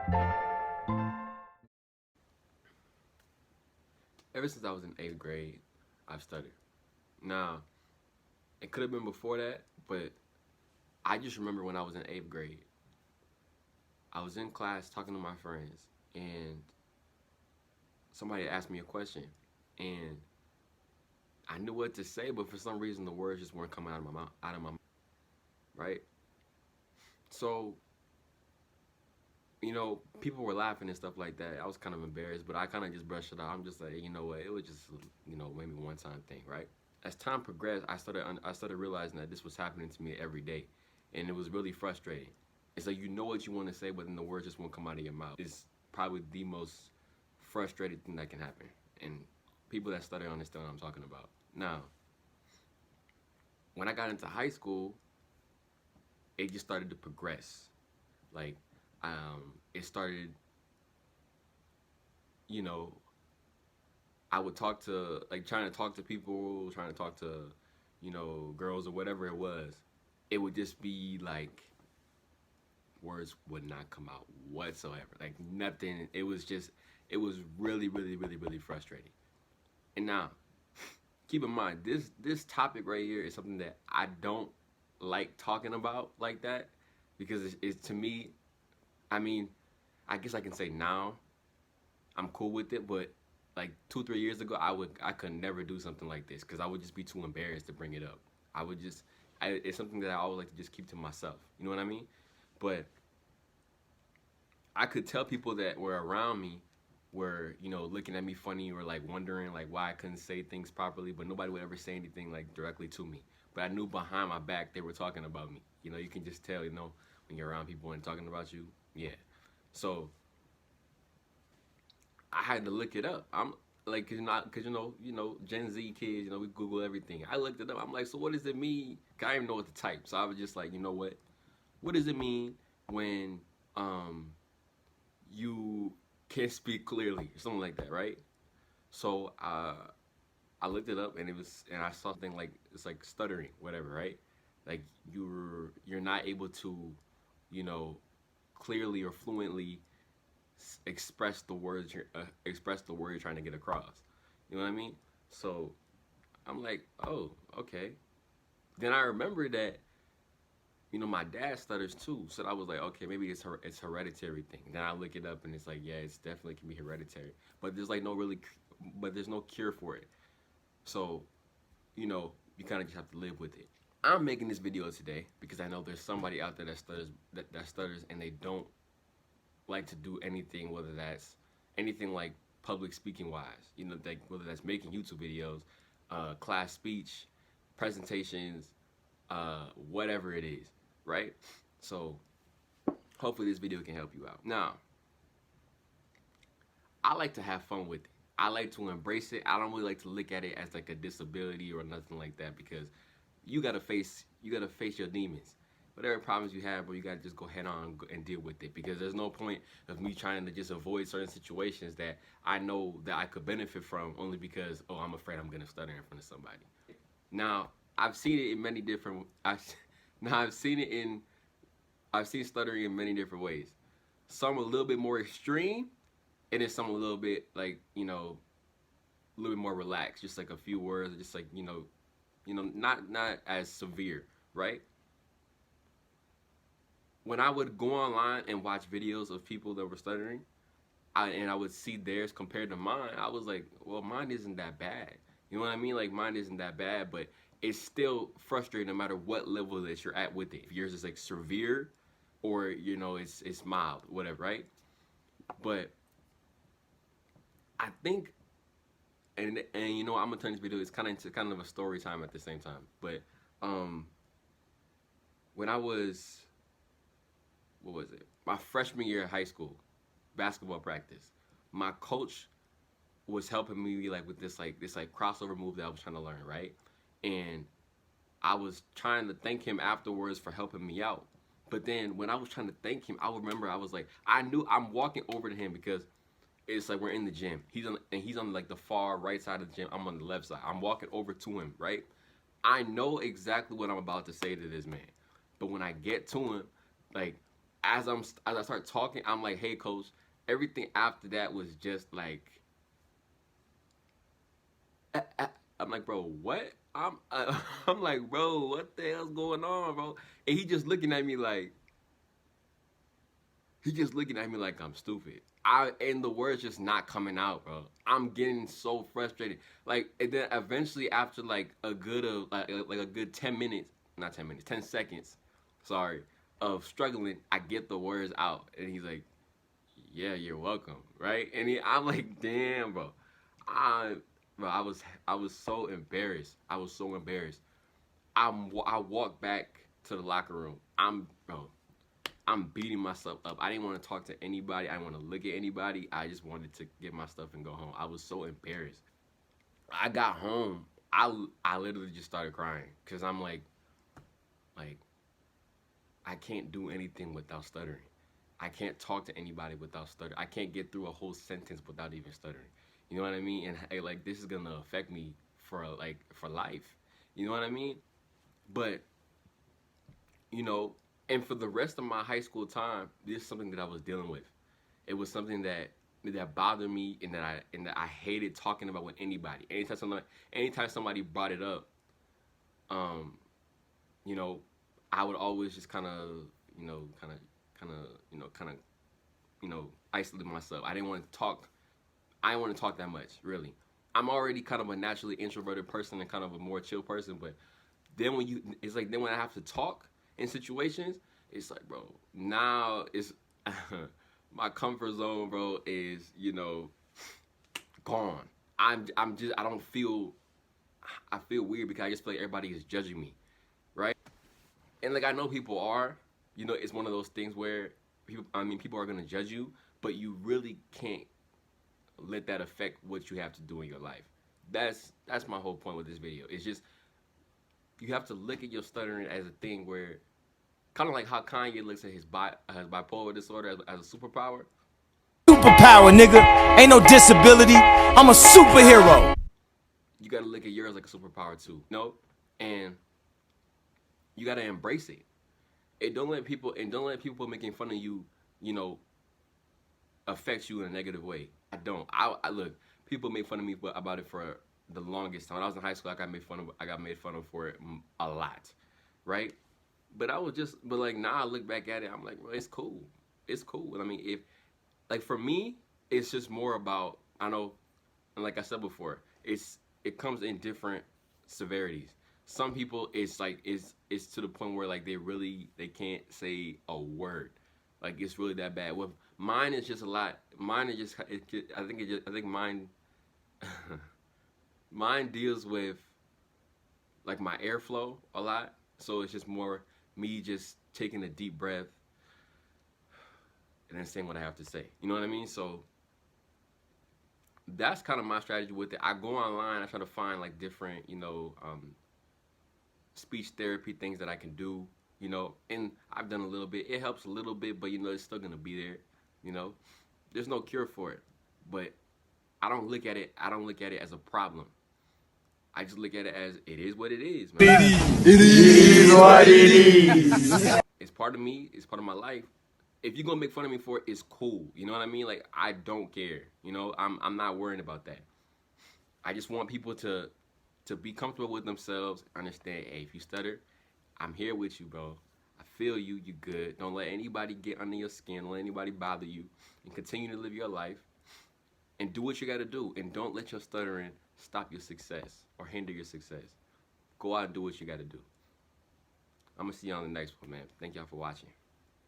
Ever since I was in 8th grade, I've stuttered. Now, it could have been before that, but I just remember when I was in 8th grade, I was in class talking to my friends, and somebody asked me a question, and I knew what to say, but for some reason the words just weren't coming out of my mouth, right? So, people were laughing and stuff like that. I was kind of embarrassed, but I kind of just brushed it off. I'm just like, you know what? It was just, maybe one time thing, right? As time progressed, I started realizing that this was happening to me every day, and it was really frustrating. It's like you know what you want to say, but then the words just won't come out of your mouth. It's probably the most frustrating thing that can happen, and people that stutter understand what I'm talking about. Now, when I got into high school, it just started to progress. Like, it started, you know, I would talk to, like, trying to talk to people, trying to talk to, girls or whatever it was. It would just be like words would not come out whatsoever. Like nothing. It was really, really, really, really frustrating. And now, keep in mind, this topic right here is something that I don't like talking about like that because it's to me. I mean, I guess I can say now I'm cool with it, but like 2 3 years ago, I could never do something like this because I would just be too embarrassed to bring it up. It's something that I always like to just keep to myself. You know what I mean? But I could tell people that were around me were, looking at me funny or like wondering like why I couldn't say things properly, but nobody would ever say anything like directly to me. But I knew behind my back they were talking about me. You can just tell, when you're around people and talking about you. Yeah. So I had to look it up. I'm like, cause Gen Z kids, we Google everything. I looked it up. I'm like, so what does it mean? 'Cause I didn't even know what to type. So I was just like, you know what? What does it mean when you can't speak clearly or something like that, right? So I looked it up and and I saw something like it's like stuttering, whatever, right? Like you're not able to, you know, clearly or fluently express the word you're trying to get across. You know what I mean? So I'm like, oh, okay. Then I remember that my dad stutters too. So I was like, okay, maybe it's hereditary thing. Then I look it up and it's like, yeah, it's definitely can be hereditary. But there's like but there's no cure for it. So, you kind of just have to live with it. I'm making this video today because I know there's somebody out there that stutters and they don't like to do anything, whether that's anything like public speaking wise, like whether that's making YouTube videos, class speech, presentations, whatever it is, right? So hopefully this video can help you out. Now, I like to have fun with it. I like to embrace it. I don't really like to look at it as like a disability or nothing like that because you gotta face your demons. Whatever problems you have, bro, you gotta just go head on and deal with it because there's no point of me trying to just avoid certain situations that I know that I could benefit from only because I'm afraid I'm gonna stutter in front of somebody. Now I've seen it in many different. Now I've seen stuttering in many different ways. Some a little bit more extreme, and then some a little bit like a little bit more relaxed, just like a few words, just like not as severe, right? When I would go online and watch videos of people that were stuttering, and I would see theirs compared to mine, I was like, well, mine isn't that bad. You know what I mean? Like mine isn't that bad, but it's still frustrating no matter what level that you're at with it. If yours is like severe, or it's mild, whatever, right? But I think, and I'm gonna turn this video. It's kind of a story time at the same time. But um, when I was what was it? My freshman year of high school, basketball practice. My coach was helping me like with this crossover move that I was trying to learn, right? And I was trying to thank him afterwards for helping me out. But then when I was trying to thank him, I remember I was like, I knew I'm walking over to him because it's like we're in the gym. He's on like the far right side of the gym. I'm on the left side. I'm walking over to him, right? I know exactly what I'm about to say to this man. But when I get to him, like as I start talking, I'm like, hey, coach. Everything after that was just like, I'm like, bro, what? I'm like, bro, what the hell's going on, bro? And he just looking at me like I'm stupid. And the words just not coming out, bro. I'm getting so frustrated. Like, and then eventually after like a good of like a good 10 minutes, not 10 minutes, 10 seconds, sorry, of struggling, I get the words out, and he's like, yeah, you're welcome, right? I'm like, damn, bro. I, bro, I was so embarrassed. I was so embarrassed. I walked back to the locker room. I'm beating myself up. I didn't want to talk to anybody. I didn't want to look at anybody. I just wanted to get my stuff and go home. I was so embarrassed. I got home. I literally just started crying because I'm like I can't do anything without stuttering. I can't talk to anybody without stuttering. I can't get through a whole sentence without even stuttering. You know what I mean? And hey, like this is gonna affect me for life. You know what I mean? But you know, and for the rest of my high school time, this is something that I was dealing with. It was something that bothered me, and that I hated talking about with anybody. Anytime somebody brought it up, um, you know, I would always just kind of, you know, kind of, isolate myself. I didn't want to talk. I didn't want to talk that much, really. I'm already kind of a naturally introverted person and kind of a more chill person, but it's like then when I have to talk in situations, it's like, bro, now it's my comfort zone, bro, is gone. I don't feel. I feel weird because I just feel like everybody is judging me, right? And like I know people are, it's one of those things where people are gonna judge you, but you really can't let that affect what you have to do in your life. That's my whole point with this video. It's just you have to look at your stuttering as a thing where, kind of like how Kanye looks at his bipolar disorder as a superpower. Superpower, nigga. Ain't no disability. I'm a superhero. You gotta look at yours like a superpower too. And you gotta embrace it. And don't let people making fun of you, you know, affect you in a negative way. I don't. I look. People make fun of me about it for the longest time. When I was in high school, I got made fun of for it a lot, right? But like now I look back at it, I'm like, well, it's cool. It's cool. I mean, if like for me, it's just more about I know, and like I said before, it comes in different severities. Some people, it's to the point where like they can't say a word, like it's really that bad. With mine, it's just a lot. Mine is just I think mine mine deals with like my airflow a lot. So it's just more me just taking a deep breath and then saying what I have to say. You know what I mean? So that's kind of my strategy with it. I go online, I try to find like different, speech therapy things that I can do, and I've done a little bit. It helps a little bit, but it's still gonna be there. You know, there's no cure for it, but I don't look at it as a problem. I just look at it as it is what it is, man. It is what it is. It's part of me. It's part of my life. If you're gonna make fun of me for it, it's cool. You know what I mean? Like I don't care. I'm not worrying about that. I just want people to be comfortable with themselves. Understand? Hey, if you stutter, I'm here with you, bro. I feel you. You good. Don't let anybody get under your skin. Don't let anybody bother you. And continue to live your life. And do what you got to do. And don't let your stuttering stop your success or hinder your success. Go out and do what you got to do. I'm going to see you on the next one, man. Thank y'all for watching.